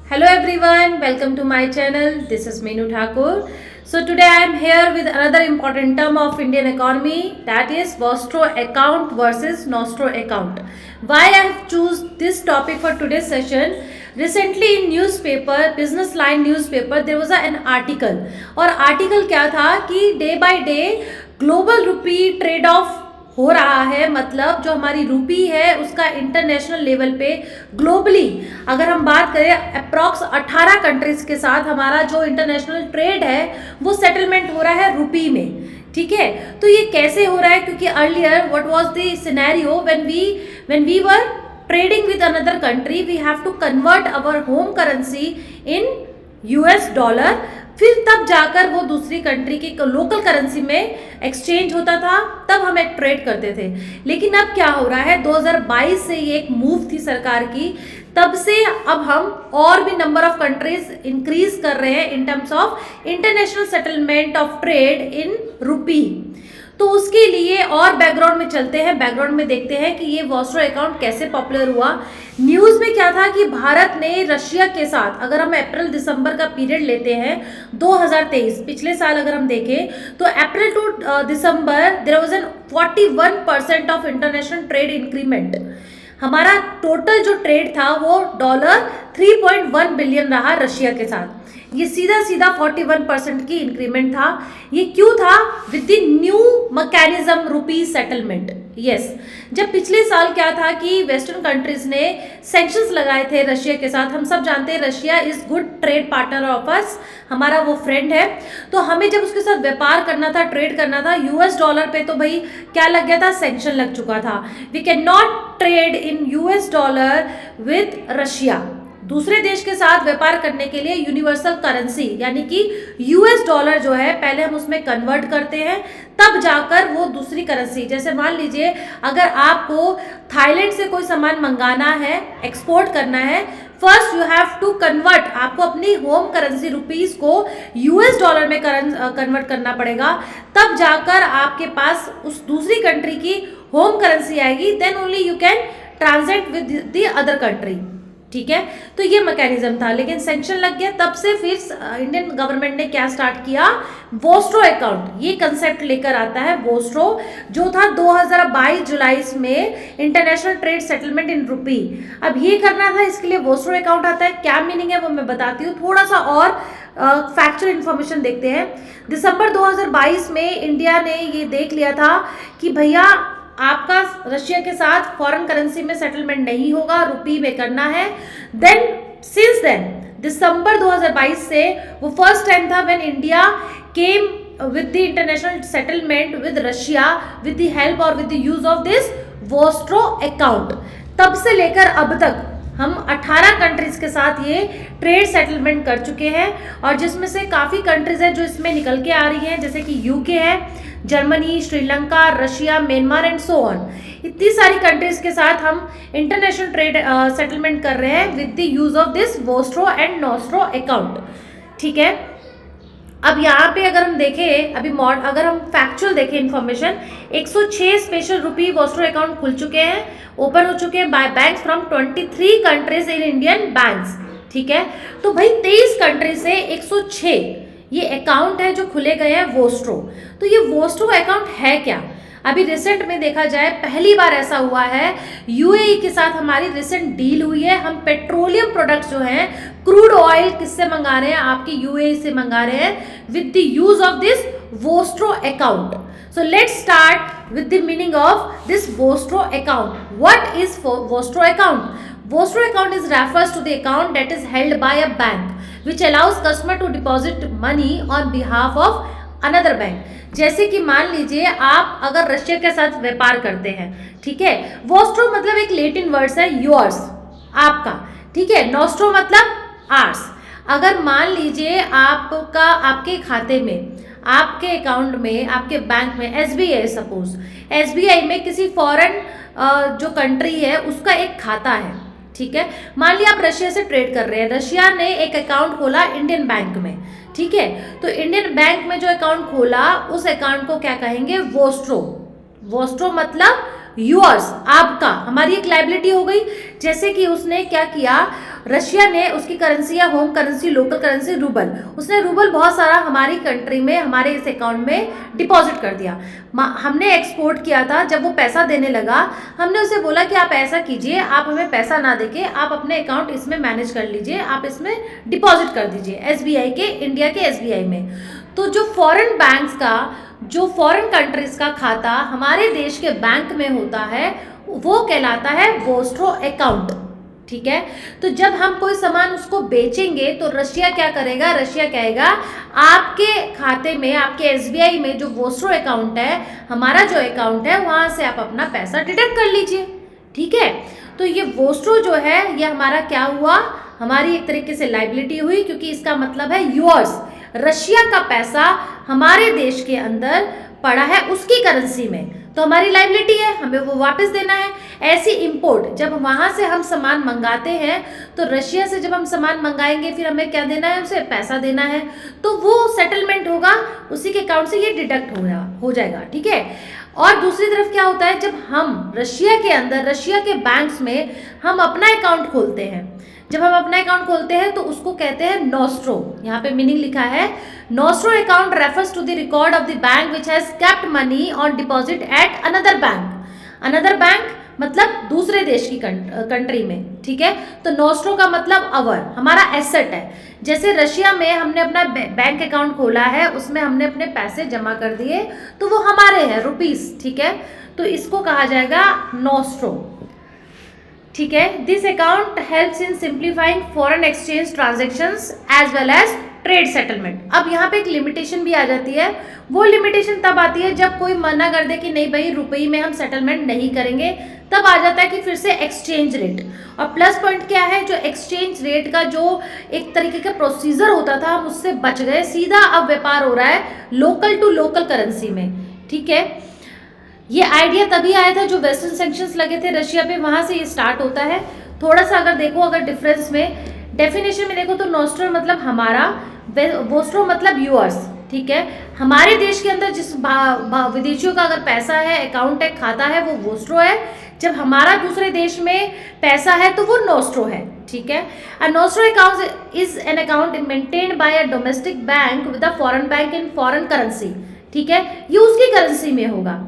Hello everyone, welcome to my channel. This is Meenu Thakur. So today I am here with another important term of Indian economy, that is Vostro account versus Nostro account. Why I have choose this topic for today's session? Recently in newspaper, Business Line newspaper, there was an article और article क्या था कि day by day global rupee trade off हो रहा है, मतलब जो हमारी रूपी है उसका इंटरनेशनल लेवल पे ग्लोबली अगर हम बात करें अप्रॉक्स 18 कंट्रीज के साथ हमारा जो इंटरनेशनल ट्रेड है वो सेटलमेंट हो रहा है रूपी में। ठीक है, तो ये कैसे हो रहा है, क्योंकि earlier what was the scenario when we were trading with another country we have to convert our home currency in US dollar, फिर तब जाकर वो दूसरी कंट्री की लोकल करेंसी में एक्सचेंज होता था, तब हम एक ट्रेड करते थे। लेकिन अब क्या हो रहा है, 2022 से ये एक मूव थी सरकार की, तब से अब हम और भी नंबर ऑफ कंट्रीज इंक्रीज कर रहे हैं in terms of international settlement of trade in रूपी। तो उसके लिए और बैकग्राउंड में चलते हैं, बैकग्राउंड में देखते हैं कि ये वॉस्ट्रो अकाउंट कैसे पॉपुलर हुआ। न्यूज़ में क्या था कि भारत ने रशिया के साथ, अगर हम अप्रैल दिसंबर का पीरियड लेते हैं 2023, पिछले साल अगर हम देखें तो April to December there was an 41% of international trade increment. हमारा टोटल जो ट्रेड था वो $3.1 बिलियन रहा रशिया के साथ। ये सीधा सीधा 41% की इंक्रीमेंट था। ये क्यों था? विद द न्यू मैकेनिज्म रूपी सेटलमेंट। यस, जब पिछले साल क्या था कि वेस्टर्न कंट्रीज ने सैंक्शंस लगाए थे रशिया के साथ। हम सब जानते हैं Russia is good trade partner of us, हमारा वो फ्रेंड है। तो हमें जब उसके साथ व्यापार करना था, ट्रेड करना था, US डॉलर पे तो भाई क्या लग गया था, सैंक्शन लग चुका था। We can not trade in US dollar with Russia. दूसरे देश के साथ व्यापार करने के लिए यूनिवर्सल करेंसी यानी कि US डॉलर जो है पहले हम उसमें कन्वर्ट करते हैं, तब जाकर वो दूसरी करेंसी, जैसे मान लीजिए अगर आपको थाईलैंड से कोई सामान मंगाना है, एक्सपोर्ट करना है, first you have to convert, आपको अपनी होम करेंसी रुपीस को US डॉलर में कन्वर्ट करना पड़ेगा, तब जाकर आपके पास उस दूसरी कंट्री की होम करेंसी आएगी, then only you can transact with the other country. ठीक है, तो ये मैकेनिज्म था, लेकिन सैंक्शन लग गया, तब से फिर इंडियन गवर्नमेंट ने क्या स्टार्ट किया, वोस्ट्रो अकाउंट, ये कंसेप्ट लेकर आता है वोस्ट्रो, जो था 2022 जुलाई में इंटरनेशनल ट्रेड सेटलमेंट इन रूपी। अब ये करना था, इसके लिए वोस्ट्रो अकाउंट आता है। क्या मीनिंग है वो मैं बताती हूँ, थोड़ा सा और फैक्चुअल इन्फॉर्मेशन देखते हैं। दिसंबर 2022 में इंडिया ने ये देख लिया था कि भैया आपका रशिया के साथ फॉरेन करेंसी में सेटलमेंट नहीं होगा, रुपी में करना है। देन सिंस देन दिसंबर 2022 से वो फर्स्ट टाइम था when India came with the international settlement with Russia with the help और with the use of this vostro account. तब से लेकर अब तक हम 18 कंट्रीज के साथ ये ट्रेड सेटलमेंट कर चुके हैं, और जिसमें से काफ़ी कंट्रीज हैं जो इसमें निकल के आ रही हैं, जैसे कि यूके है, Germany, Sri Lanka, Russia, Myanmar and so on. इतनी सारी कंट्रीज के साथ हम इंटरनेशनल ट्रेड सेटलमेंट कर रहे हैं with the use of this vostro and nostro account. ठीक है, अब यहाँ पे अगर हम देखें, अभी अगर हम फैक्चुअल देखें इन्फॉर्मेशन, 106 स्पेशल रुपी वोस्ट्रो अकाउंट खुल चुके हैं, ओपन हो चुके हैं bye banks from 23 countries in Indian banks. ठीक है, तो भाई 23 कंट्री से 106 ये अकाउंट है जो खुले गए हैं वोस्ट्रो। तो ये वोस्ट्रो अकाउंट है क्या? अभी रिसेंट में देखा जाए पहली बार ऐसा हुआ है, यूएई के साथ हमारी रिसेंट डील हुई है। हम पेट्रोलियम प्रोडक्ट्स जो हैं, क्रूड ऑयल किससे मंगा रहे हैं, आपके यूएई से मंगा रहे हैं with the use of this vostro account. So let's start with the meaning of this vostro account. What is vostro account? Vostro account is refers to the account that is held by a bank which allows customer to deposit money on behalf of another bank। जैसे कि मान लीजिए आप अगर Russia के साथ व्यापार करते हैं, ठीक है, वोस्ट्रो मतलब एक लैटिन वर्ड्स है योर्स, आपका, ठीक है, नोस्ट्रो मतलब आर्स। अगर मान लीजिए आपका आपके खाते में, आपके अकाउंट में, आपके बैंक में SBI, सपोज SBI में किसी फॉरेन जो कंट्री है उसका एक खाता है, ठीक है, मान लिया आप रशिया से ट्रेड कर रहे हैं, रशिया ने एक अकाउंट खोला इंडियन बैंक में, ठीक है, तो इंडियन बैंक में जो अकाउंट खोला उस अकाउंट को क्या कहेंगे, वोस्ट्रो। वोस्ट्रो मतलब योर्स, आपका, हमारी एक लाइबिलिटी हो गई। जैसे कि उसने क्या किया, रशिया ने उसकी करेंसी या home currency, local currency rouble, उसने रूबल बहुत सारा हमारी कंट्री में, हमारे इस अकाउंट में डिपॉजिट कर दिया। हमने एक्सपोर्ट किया था, जब वो पैसा देने लगा हमने उसे बोला कि आप ऐसा कीजिए, आप हमें पैसा ना देके आप अपने अकाउंट इसमें मैनेज कर लीजिए, आप इसमें डिपॉजिट कर दीजिए एसबीआई के, इंडिया के एसबीआई में। तो जो फॉरेन बैंक्स का, जो फॉरेन कंट्रीज का खाता हमारे देश के बैंक में होता है वो कहलाता है वोस्ट्रो अकाउंट, ठीक है। तो जब हम कोई सामान उसको बेचेंगे तो रशिया क्या करेगा, रशिया कहेगा आपके खाते में, आपके एसबीआई में जो वोस्ट्रो अकाउंट है, हमारा जो अकाउंट है, वहां से आप अपना पैसा डिडक्ट कर लीजिए, ठीक है। तो ये वोस्ट्रो जो है ये हमारा क्या हुआ, हमारी एक तरीके से लाइबिलिटी हुई, क्योंकि इसका मतलब है यूअर्स, रशिया का पैसा हमारे देश के अंदर पड़ा है उसकी करेंसी में, तो हमारी लाइबिलिटी है, हमें वो वापस देना है। ऐसी इंपोर्ट, जब वहाँ से हम सामान मंगाते हैं तो रशिया से जब हम सामान मंगाएंगे फिर हमें क्या देना है, उसे पैसा देना है, तो वो सेटलमेंट होगा, उसी के अकाउंट से ये डिडक्ट हो जाएगा, ठीक है। और दूसरी तरफ क्या होता है, जब हम रशिया के अंदर, रशिया के बैंक्स में हम अपना अकाउंट खोलते हैं, जब हम अपना अकाउंट खोलते हैं तो उसको कहते हैं नोस्ट्रो, यहाँ पे मीनिंग लिखा है nostro account refers to the record of the bank which has kept money on deposit at another bank. Another bank मतलब दूसरे देश की कंट्री में, ठीक है। तो नोस्ट्रो का मतलब अवर, हमारा एसेट है। जैसे रशिया में हमने अपना बैंक अकाउंट खोला है, उसमें हमने अपने पैसे जमा कर दिए तो वो हमारे हैं, रुपीस, ठीक है। तो इसको कहा जाएगा नोस्ट्रो, ठीक है। This account helps in simplifying foreign exchange transactions as well as trade settlement. अब यहाँ पे एक लिमिटेशन भी आ जाती है, वो लिमिटेशन तब आती है जब कोई मना कर दे कि नहीं भाई रुपये में हम सेटलमेंट नहीं करेंगे, तब आ जाता है कि फिर से एक्सचेंज रेट। और प्लस पॉइंट क्या है, जो एक्सचेंज रेट का जो एक तरीके का प्रोसीजर होता था हम उससे बच गए, सीधा अब व्यापार हो रहा है लोकल टू लोकल करेंसी में, ठीक है। ये आइडिया तभी आया था जो वेस्टर्न सैंक्शंस लगे थे रशिया पे, वहां से ये स्टार्ट होता है। थोड़ा सा अगर देखो, अगर डिफरेंस में डेफिनेशन में देखो तो नोस्ट्रो मतलब हमारा, वोस्ट्रो मतलब यूअर्स, ठीक है। हमारे देश के अंदर जिस विदेशियों का अगर पैसा है, अकाउंट है, खाता है, वो वोस्ट्रो है। जब हमारा दूसरे देश में पैसा है तो वो नोस्ट्रो है, ठीक है। A nostro account is an account maintained by a domestic bank with a foreign bank in foreign currency, ठीक है। ये उसकी करेंसी में होगा,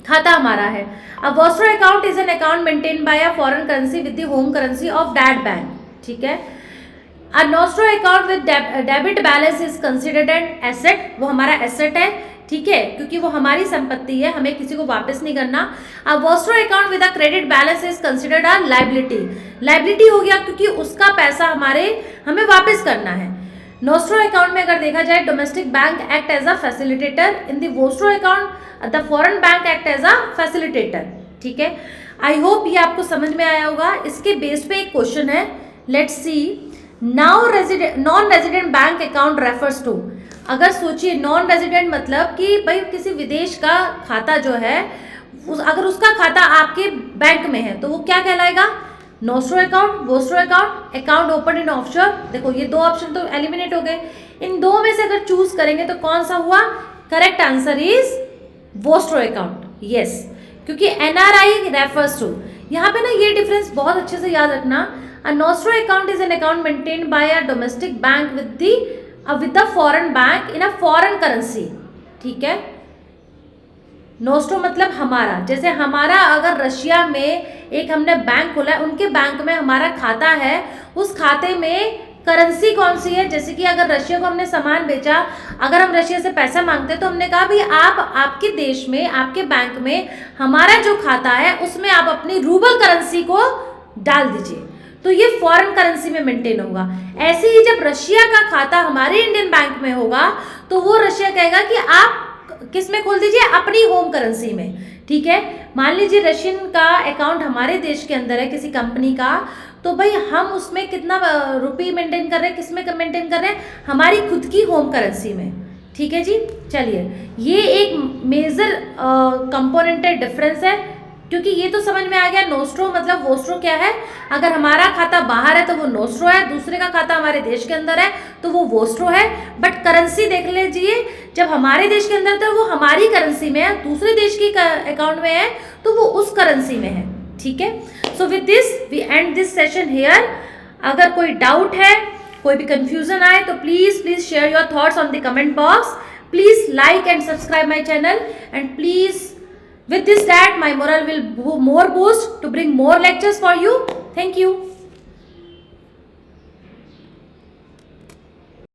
खाता हमारा है। A vostro account is an account maintained by a foreign currency with the home currency of that bank, ठीक है। A nostro account with debit balance is considered an asset, वो हमारा एसेट है, ठीक है, क्योंकि वो हमारी संपत्ति है, हमें किसी को वापस नहीं करना। A vostro account with a credit balance is considered a liability, liability हो गया क्योंकि उसका पैसा हमें वापस करना है। नोस्ट्रो अकाउंट में अगर देखा जाए, domestic bank act as a facilitator, in the vostro account the foreign bank act as a facilitator, ठीक है। आई होप ये आपको समझ में आया होगा। इसके बेस पे एक क्वेश्चन है, let's see, now non resident bank account refers to. अगर सोचिए नॉन रेजिडेंट मतलब कि भाई किसी विदेश का खाता जो है, अगर उसका खाता आपके बैंक में है तो वो क्या कहलाएगा, nostro account, vostro account, account open in offshore. देखो ये दो ऑप्शन तो एलिमिनेट हो गए, इन दो में से अगर चूज करेंगे तो कौन सा हुआ, correct answer is vostro account, yes, क्योंकि एनआरआई रेफर्स टू। यहाँ पे ना ये डिफरेंस बहुत अच्छे से याद रखना। A nostro account is an account maintained by a domestic bank with the foreign bank in a foreign currency, ठीक है। नोस्ट्रो मतलब हमारा, जैसे हमारा अगर रशिया में एक हमने बैंक खोला है, उनके बैंक में हमारा खाता है, उस खाते में करेंसी कौन सी है, जैसे कि अगर रशिया को हमने सामान बेचा, अगर हम रशिया से पैसा मांगते तो हमने कहा भाई आप आपके देश में, आपके बैंक में हमारा जो खाता है उसमें आप अपनी रूबल करेंसी को डाल दीजिए, तो ये फॉरेन करेंसी में मेंटेन होगा। ऐसे ही जब रशिया का खाता हमारे इंडियन बैंक में होगा तो वो रशिया कहेगा कि आप किस में खोल दीजिए, अपनी होम करेंसी में, ठीक है। मान लीजिए रशियन का अकाउंट हमारे देश के अंदर है किसी कंपनी का, तो भाई हम उसमें कितना रुपये मेंटेन कर रहे हैं, किस में मेंटेन कर रहे हैं, हमारी खुद की होम करेंसी में, ठीक है जी। चलिए, ये एक मेजर कंपोनेंट है, डिफरेंस है, क्योंकि ये तो समझ में आ गया नोस्ट्रो मतलब वोस्ट्रो क्या है। अगर हमारा खाता बाहर है तो वो नोस्ट्रो है, दूसरे का खाता हमारे देश के अंदर है तो वो वोस्ट्रो है। बट करेंसी देख लीजिए, जब हमारे देश के अंदर तो वो हमारी करेंसी में है, दूसरे देश की अकाउंट में है तो वो उस करेंसी में है, ठीक है। So with this we end this session here. अगर कोई डाउट है, कोई भी कंफ्यूजन आए तो please share your thoughts on the comment box. Please like and subscribe my channel, and please with this that my morale will more boost to bring more lectures for you. Thank you.